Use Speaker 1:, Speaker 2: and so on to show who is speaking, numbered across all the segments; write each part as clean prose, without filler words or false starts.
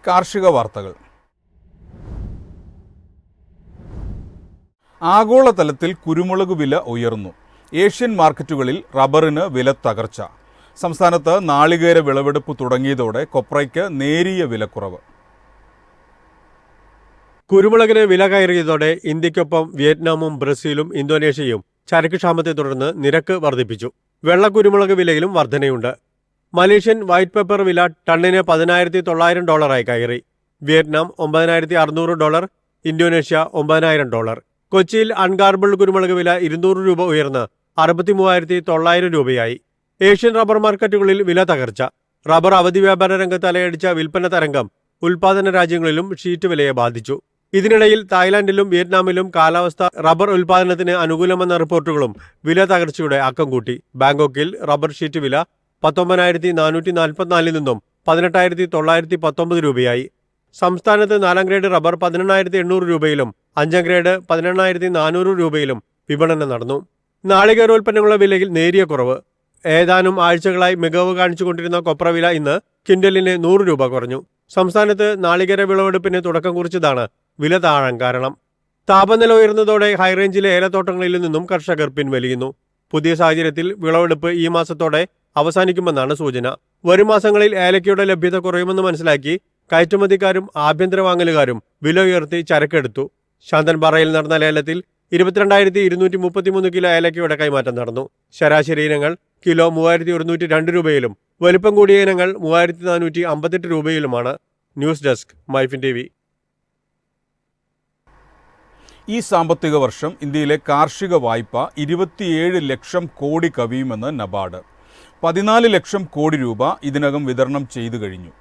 Speaker 1: കാർഷിക വാർത്തകൾ. ആഗോളതലത്തിൽ കുരുമുളക് വില ഉയർന്നു. ഏഷ്യൻ മാർക്കറ്റുകളിൽ റബ്ബറിന് വില തകർച്ച. സംസ്ഥാനത്ത് നാളികേര വിളവെടുപ്പ് തുടങ്ങിയതോടെ കൊപ്രയ്ക്ക് നേരിയ വിലക്കുറവ്.
Speaker 2: കുരുമുളകിന് വില കയറിയതോടെ ഇന്ത്യക്കൊപ്പം വിയറ്റ്നാമും ബ്രസീലും ഇന്തോനേഷ്യയും ചരക്ക് ക്ഷാമത്തെ തുടർന്ന് നിരക്ക് വർദ്ധിപ്പിച്ചു. വെള്ളക്കുരുമുളക് വിലയിലും വർധനയുണ്ട്. മലേഷ്യൻ വൈറ്റ് പെപ്പർ വില ടണ്ണിന് $10,900 കയറി. Vietnam $9,600, Indonesia $9,000. കൊച്ചിയിൽ അൺഗാർബിൾഡ് കുരുമുളക് വില $200 ഉയർന്ന് $63,900 ഏഷ്യൻ റബ്ബർ മാർക്കറ്റുകളിൽ വില തകർച്ച. റബ്ബർ അവധി വ്യാപാര രംഗത്ത് അലയടിച്ച വിൽപ്പന തരംഗം ഉൽപാദന രാജ്യങ്ങളിലും ഷീറ്റ് വിലയെ ബാധിച്ചു. ഇതിനിടയിൽ തായ്ലാന്റിലും വിയറ്റ്നാമിലും കാലാവസ്ഥ റബ്ബർ ഉൽപാദനത്തിന് അനുകൂലമെന്ന റിപ്പോർട്ടുകളും വില തകർച്ചയുടെ ആക്കം കൂട്ടി. ബാങ്കോക്കിൽ റബ്ബർ ഷീറ്റ് വില 19,444 നിന്നും 18,919 രൂപയായി. സംസ്ഥാനത്ത് 4ാം ഗ്രേഡ് റബ്ബർ 18,800 രൂപയിലും 5ാം ഗ്രേഡ് 18,400 രൂപയിലും വിപണനം നടന്നു. നാളികേരോൽപ്പന്നങ്ങളുടെ വിലയിൽ നേരിയ കുറവ്. ഏതാനും ആഴ്ചകളായി മികവ് കാണിച്ചുകൊണ്ടിരുന്ന കൊപ്ര വില ഇന്ന് ക്വിന്റലിന് 100 രൂപ കുറഞ്ഞു. സംസ്ഥാനത്ത് നാളികേര വിളവെടുപ്പിന് തുടക്കം കുറിച്ചതാണ് വില താഴാൻ കാരണം. താപനില ഉയർന്നതോടെ ഹൈറേഞ്ചിലെ ഏലത്തോട്ടങ്ങളിൽ നിന്നും കർഷകർ പിൻവലിയുന്നു. പുതിയ സാഹചര്യത്തിൽ വിളവെടുപ്പ് ഈ മാസത്തോടെ അവസാനിക്കുമെന്നാണ് സൂചന. വരും മാസങ്ങളിൽ ഏലക്കയുടെ ലഭ്യത കുറയുമെന്ന് മനസ്സിലാക്കി കയറ്റുമതിക്കാരും ആഭ്യന്തര വാങ്ങലുകാരും വില ഉയർത്തി ചരക്കെടുത്തു. ശാന്തൻപാറയിൽ നടന്ന ലേലത്തിൽ 22,233 കിലോ ഏലക്കയുടെ കൈമാറ്റം നടന്നു. ശരാശരി ഇനങ്ങൾ കിലോ 3,102 രൂപയിലും വലിപ്പം കൂടിയ ഇനങ്ങൾ 3,458 രൂപയിലുമാണ്. News desk MyFin TV.
Speaker 1: ഈ സാമ്പത്തിക വർഷം ഇന്ത്യയിലെ കാർഷിക വായ്പ 27 ലക്ഷം കോടി കവിയുമെന്ന് നബാർഡ്. 14 ലക്ഷം കോടി രൂപ ഇതിനകം വിതരണം ചെയ്തു കഴിഞ്ഞു.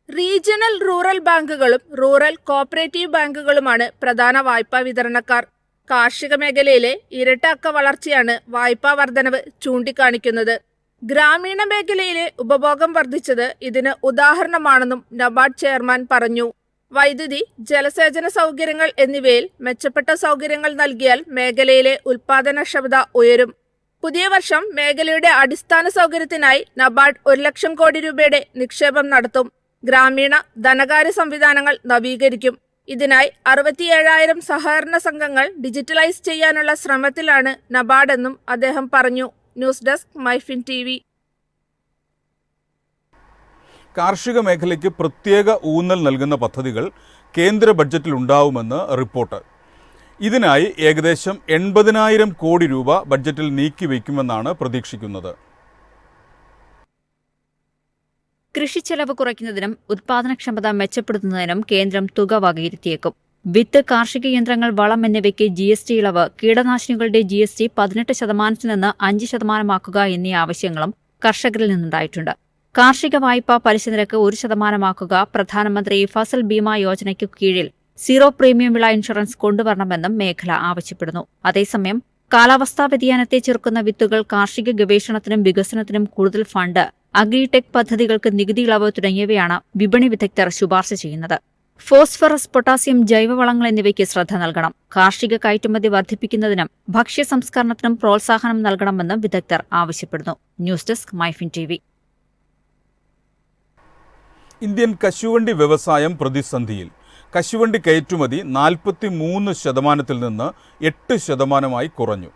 Speaker 3: റീജിയണൽ റൂറൽ ബാങ്കുകളും റൂറൽ കോഓപ്പറേറ്റീവ് ബാങ്കുകളുമാണ് പ്രധാന വായ്പാ വിതരണക്കാർ. കാർഷിക മേഖലയിലെ ഇരട്ട അക്ക വളർച്ചയാണ് വായ്പാ വർധനവ് ചൂണ്ടിക്കാണിക്കുന്നത്. ഗ്രാമീണ മേഖലയിലെ ഉപഭോഗം വർദ്ധിച്ചത് ഇതിന് ഉദാഹരണമാണെന്നും നബാർഡ് ചെയർമാൻ പറഞ്ഞു. വൈദ്യുതി, ജലസേചന സൗകര്യങ്ങൾ എന്നിവയിൽ മെച്ചപ്പെട്ട സൗകര്യങ്ങൾ നൽകിയാൽ മേഖലയിലെ ഉൽപാദനക്ഷമത ഉയരും. പുതിയ വർഷം മേഖലയുടെ അടിസ്ഥാന സൗകര്യത്തിനായി നബാർഡ് 1 ലക്ഷം കോടി രൂപയുടെ നിക്ഷേപം നടത്തും. ഗ്രാമീണ ധനകാര്യ സംവിധാനങ്ങൾ നവീകരിക്കും. ഇതിനായി 67,000 സഹകരണ സംഘങ്ങൾ ഡിജിറ്റലൈസ് ചെയ്യാനുള്ള ശ്രമത്തിലാണ് നബാർഡ് എന്നും അദ്ദേഹം പറഞ്ഞു. News desk MyFin TV.
Speaker 1: കാർഷിക മേഖലയ്ക്ക് പ്രത്യേക ഊന്നൽ നൽകുന്ന പദ്ധതികൾ കേന്ദ്ര ബഡ്ജറ്റിൽ ഉണ്ടാവുമെന്ന് റിപ്പോർട്ട്. ഇതിനായി ഏകദേശം 80,000 കോടി രൂപ ബഡ്ജറ്റിൽ നീക്കിവെക്കുമെന്നാണ് പ്രതീക്ഷിക്കുന്നത്.
Speaker 4: കൃഷിച്ചെലവ് കുറയ്ക്കുന്നതിനും ഉത്പാദനക്ഷമത മെച്ചപ്പെടുത്തുന്നതിനും കേന്ദ്രം തുക വകയിരുത്തിയേക്കും. വിത്ത്, കാർഷിക യന്ത്രങ്ങൾ, വളം എന്നിവയ്ക്ക് GST ഇളവ്, കീടനാശിനികളുടെ GST 18% നിന്ന് 5% എന്നീ ആവശ്യങ്ങളും കർഷകരിൽ നിന്നുണ്ടായിട്ടുണ്ട്. കാർഷിക വായ്പാ പലിശ നിരക്ക് 1% പ്രധാനമന്ത്രി ഫസൽ ബീമ യോജനയ്ക്കു കീഴിൽ സീറോ പ്രീമിയം വിള ഇൻഷുറൻസ് കൊണ്ടുവരണമെന്നും മേഖല ആവശ്യപ്പെടുന്നു. അതേസമയം കാലാവസ്ഥാ വ്യതിയാനത്തെ ചെറുക്കുന്ന വിത്തുകൾ, കാർഷിക ഗവേഷണത്തിനും വികസനത്തിനും കൂടുതൽ ഫണ്ട്, അഗ്രിടെക് പദ്ധതികൾക്ക് നികുതി ഇളവ് തുടങ്ങിയവയാണ് വിപണി വിദഗ്ധർ ശുപാർശ ചെയ്യുന്നത്. ഫോസ്ഫറസ്, പൊട്ടാസ്യം, ജൈവവളങ്ങൾ എന്നിവയ്ക്ക് ശ്രദ്ധ നൽകണം. കാർഷിക കയറ്റുമതി വർദ്ധിപ്പിക്കുന്നതിനും ഭക്ഷ്യ സംസ്കരണത്തിനും പ്രോത്സാഹനം നൽകണമെന്നും വിദഗ്ധർ ആവശ്യപ്പെടുന്നു. News desk MyFin TV.
Speaker 1: Indian കശുവണ്ടി വ്യവസായം പ്രതിസന്ധിയിൽ. കശുവണ്ടി കയറ്റുമതി 43% നിന്ന് 8% കുറഞ്ഞു.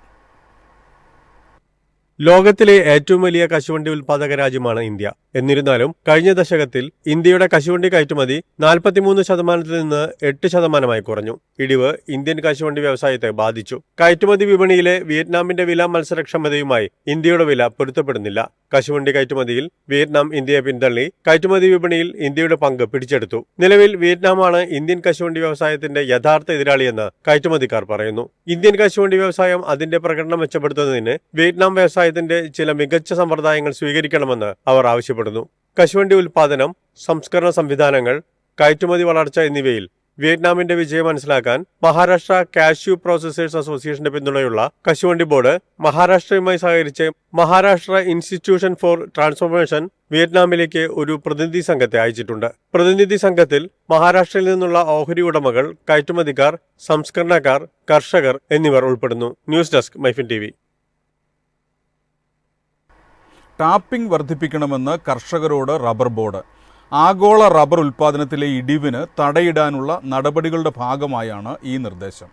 Speaker 2: ലോകത്തിലെ ഏറ്റവും വലിയ കശുവണ്ടി ഉൽപാദക രാജ്യമാണ് ഇന്ത്യ. എന്നിരുന്നാലും കഴിഞ്ഞ ദശകത്തിൽ ഇന്ത്യയുടെ കശുവണ്ടി കയറ്റുമതി 43% നിന്ന് 8% കുറഞ്ഞു. ഇടിവ് ഇന്ത്യൻ കശുവണ്ടി വ്യവസായത്തെ ബാധിച്ചു. കയറ്റുമതി വിപണിയിലെ വിയറ്റ്നാമിന്റെ വില മത്സരക്ഷമതയുമായി ഇന്ത്യയുടെ വില പൊരുത്തപ്പെടുന്നില്ല. കശുവണ്ടി കയറ്റുമതിയിൽ വിയറ്റ്നാം ഇന്ത്യയെ പിന്തള്ളി കയറ്റുമതി വിപണിയിൽ ഇന്ത്യയുടെ പങ്ക് പിടിച്ചെടുത്തു. നിലവിൽ വിയറ്റ്നാമാണ് ഇന്ത്യൻ കശുവണ്ടി വ്യവസായത്തിന്റെ യഥാർത്ഥ എതിരാളിയെന്ന് കയറ്റുമതിക്കാർ പറയുന്നു. ഇന്ത്യൻ കശുവണ്ടി വ്യവസായം അതിന്റെ പ്രകടനം മെച്ചപ്പെടുത്തുന്നതിന് വിയറ്റ്നാം വ്യവസായത്തിന്റെ ചില മികച്ച സമ്പ്രദായങ്ങൾ സ്വീകരിക്കണമെന്ന് അവർ ആവശ്യപ്പെടുന്നു. കശുവണ്ടി ഉൽപാദനം, സംസ്കരണ സംവിധാനങ്ങൾ, കയറ്റുമതി വളർച്ച എന്നിവയിൽ വിയറ്റ്നാമിന്റെ വിജയം മനസ്സിലാക്കാൻ മഹാരാഷ്ട്ര കാഷ്യൂ പ്രോസസേഴ്സ് അസോസിയേഷന്റെ പിന്തുണയുള്ള കശുവണ്ടി ബോർഡ് മഹാരാഷ്ട്രയുമായി സഹകരിച്ച് മഹാരാഷ്ട്ര ഇൻസ്റ്റിറ്റ്യൂഷൻ ഫോർ ട്രാൻസ്ഫോർമേഷൻ വിയറ്റ്നാമിലേക്ക് ഒരു പ്രതിനിധി സംഘത്തെ അയച്ചിട്ടുണ്ട്. പ്രതിനിധി സംഘത്തിൽ മഹാരാഷ്ട്രയിൽ നിന്നുള്ള ഓഹരി ഉടമകൾ, കയറ്റുമതിക്കാർ, സംസ്കരണക്കാർ, കർഷകർ എന്നിവർ ഉൾപ്പെടുന്നു. News desk MyFin TV.
Speaker 1: Tapping വർദ്ധിപ്പിക്കണമെന്ന് കർഷകരോട് റബ്ബർ ബോർഡ്. ആഗോള റബ്ബർ ഉൽപ്പാദനത്തിലെ ഇടിവിന് തടയിടാനുള്ള നടപടികളുടെ ഭാഗമായാണ് ഈ നിർദ്ദേശം.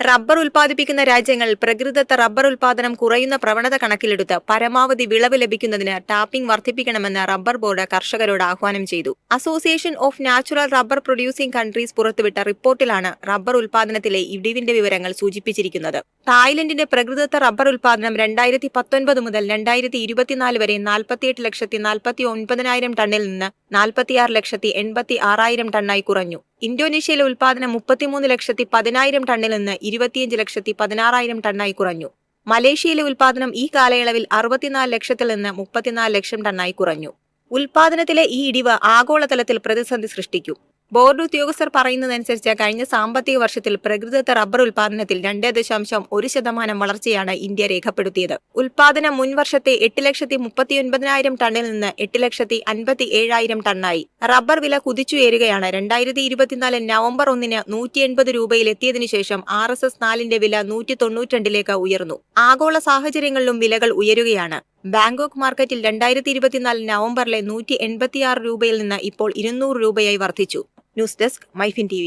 Speaker 5: റബ്ബർ ഉൽപ്പാദിപ്പിക്കുന്ന രാജ്യങ്ങൾ പ്രകൃതിദത്ത റബ്ബർ ഉൽപ്പാദനം കുറയുന്ന പ്രവണത കണക്കിലെടുത്ത് പരമാവധി വിളവ് ലഭിക്കുന്നതിന് ടാപ്പിംഗ് വർദ്ധിപ്പിക്കണമെന്ന് റബ്ബർ ബോർഡ് കർഷകരോട് ആഹ്വാനം ചെയ്തു. Association of natural rubber producing countries പുറത്തുവിട്ട റിപ്പോർട്ടിലാണ് റബ്ബർ ഉൽപ്പാദനത്തിലെ ഇടിവിന്റെ വിവരങ്ങൾ സൂചിപ്പിച്ചിരിക്കുന്നത്. തായ്ലൻഡിന്റെ പ്രകൃതിദത്ത റബ്ബർ ഉൽപ്പാദനം 2019 മുതൽ 2024 വരെ 48,49,000 ടണ്ണിൽ നിന്ന് 46,86,000 ടണ്ണായി കുറഞ്ഞു. ഇന്തോനേഷ്യയിലെ ഉൽപ്പാദനം 33,10,000 ടണ്ണിൽ നിന്ന് 25,16,000 ടണ്ണായി കുറഞ്ഞു. മലേഷ്യയിലെ ഉൽപ്പാദനം ഈ കാലയളവിൽ 64 ലക്ഷത്തിൽ നിന്ന് 34 ലക്ഷം ടണ്ണായി കുറഞ്ഞു. ഉൽപ്പാദനത്തിലെ ഈ ഇടിവ് ആഗോളതലത്തിൽ പ്രതിസന്ധി സൃഷ്ടിക്കും. ബോർഡ് ഉദ്യോഗസ്ഥർ പറയുന്നതനുസരിച്ച് കഴിഞ്ഞ സാമ്പത്തിക വർഷത്തിൽ പ്രകൃതിദത്ത റബ്ബർ ഉൽപ്പാദനത്തിൽ 2.1% വളർച്ചയാണ് ഇന്ത്യ രേഖപ്പെടുത്തിയത്. ഉൽപ്പാദനം മുൻവർഷത്തെ 8,39,000 ടണ്ണിൽ നിന്ന് 8,57,000 ടണ്ണായി. റബ്ബർ വില കുതിച്ചുയരുകയാണ്. 2024 നവംബർ 1 180 രൂപയിലെത്തിയതിനു ശേഷം RSS4 വില 192 ഉയർന്നു. ആഗോള സാഹചര്യങ്ങളിലും വിലകൾ ഉയരുകയാണ്. ബാങ്കോക്ക് മാർക്കറ്റിൽ 2024 നവംബറിലെ 186 രൂപയിൽ നിന്ന് ഇപ്പോൾ 200 രൂപയായി വർദ്ധിച്ചു. News desk MyFin TV.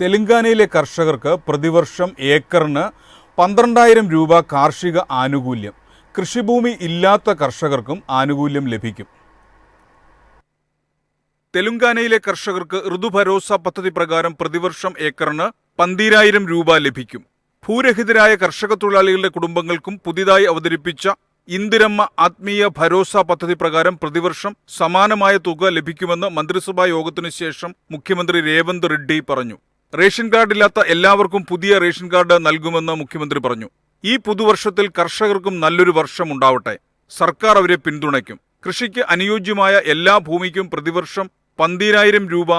Speaker 1: തെലങ്കാനയിലെ കർഷകർക്ക് പ്രതിവർഷം ഏക്കറിന് 12,000 രൂപ കാർഷിക ആനുകൂല്യം. കൃഷിഭൂമി ഇല്ലാത്ത കർഷകർക്കും ആനുകൂല്യം ലഭിക്കും. തെലങ്കാനയിലെ കർഷകർക്ക് ഋതുഭരോസ പദ്ധതി പ്രകാരം പ്രതിവർഷം ഏക്കറിന് 12,000 രൂപ ലഭിക്കും. ഭൂരഹിതരായ കർഷക തൊഴിലാളികളുടെ കുടുംബങ്ങൾക്കും പുതിയതായി അവതരിപ്പിച്ച ഇന്ദിരമ്മ ആത്മീയ ഭരോസ പദ്ധതി പ്രകാരം പ്രതിവർഷം സമാനമായ തുക ലഭിക്കുമെന്ന് മന്ത്രിസഭാ യോഗത്തിനു ശേഷം മുഖ്യമന്ത്രി രേവന്ത് റെഡ്ഡി പറഞ്ഞു. റേഷൻ കാർഡ് ഇല്ലാത്ത എല്ലാവർക്കും പുതിയ റേഷൻ കാർഡ് നൽകുമെന്ന് മുഖ്യമന്ത്രി പറഞ്ഞു. ഈ പുതുവർഷത്തിൽ കർഷകർക്കും നല്ലൊരു വർഷം ഉണ്ടാവട്ടെ. സർക്കാർ അവരെ പിന്തുണയ്ക്കും. കൃഷിക്ക് അനുയോജ്യമായ എല്ലാ ഭൂമിക്കും പ്രതിവർഷം 12,000 രൂപ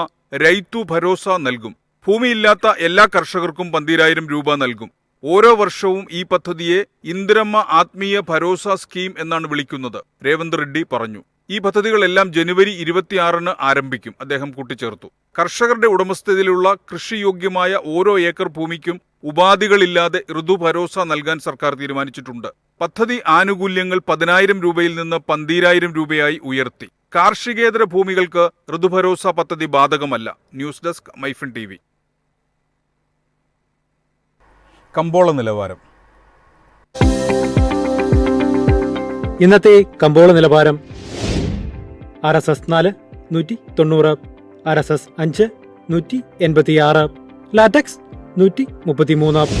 Speaker 1: രൈതു ഭരോസ നൽകും. ഭൂമിയില്ലാത്ത എല്ലാ കർഷകർക്കും 12,000 രൂപ നൽകും. ഓരോ വർഷവും ഈ പദ്ധതിയെ ഇന്ദിരമ്മ ആത്മീയ ഭരോസ സ്കീം എന്നാണ് വിളിക്കുന്നത്, രേവന്ത് റെഡ്ഡി പറഞ്ഞു. ഈ പദ്ധതികളെല്ലാം ജനുവരി 26 ആരംഭിക്കും, അദ്ദേഹം കൂട്ടിച്ചേർത്തു. കർഷകരുടെ ഉടമസ്ഥതയിലുള്ള കൃഷിയോഗ്യമായ ഓരോ ഏക്കർ ഭൂമിക്കും ഉപാധികളില്ലാതെ ഋതുഭരോസ നൽകാൻ സർക്കാർ തീരുമാനിച്ചിട്ടുണ്ട്. പദ്ധതി ആനുകൂല്യങ്ങൾ 10,000 രൂപയിൽ നിന്ന് 12,000 രൂപയായി ഉയർത്തി. കാർഷികേതര ഭൂമികൾക്ക് ഋതുഭരോസ പദ്ധതി ബാധകമല്ല. News desk MyFin TV. കമ്പോള നിലവാരം.
Speaker 6: ഇന്നത്തെ കമ്പോള നിലവാരം RSS 4 190, RSS 5 186, ലാറ്റക്സ് 133,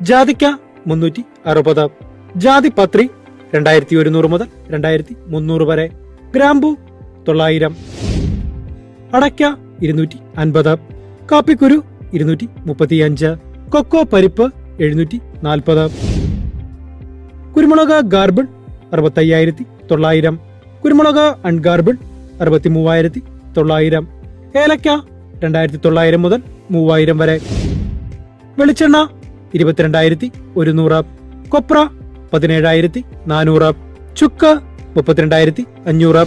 Speaker 6: ജാതിക്ക 360, ജാതിപത്രി 2,100 മുതൽ 2,300 വരെ, ഗ്രാമ്പു 900, അടയ്ക്ക 250, കാപ്പിക്കുരു 235, കൊക്കോ പരിപ്പ് 740, കുരുമുളക് ഗാർബിൾ 65,900, കുരുമുളക് അൺഗാർബിൾ 63,900, ഏലക്ക 2,900 മുതൽ 3,000 വരെ, വെളിച്ചെണ്ണ 22,100, കൊപ്ര 17,400, ചുക്ക് 32,500.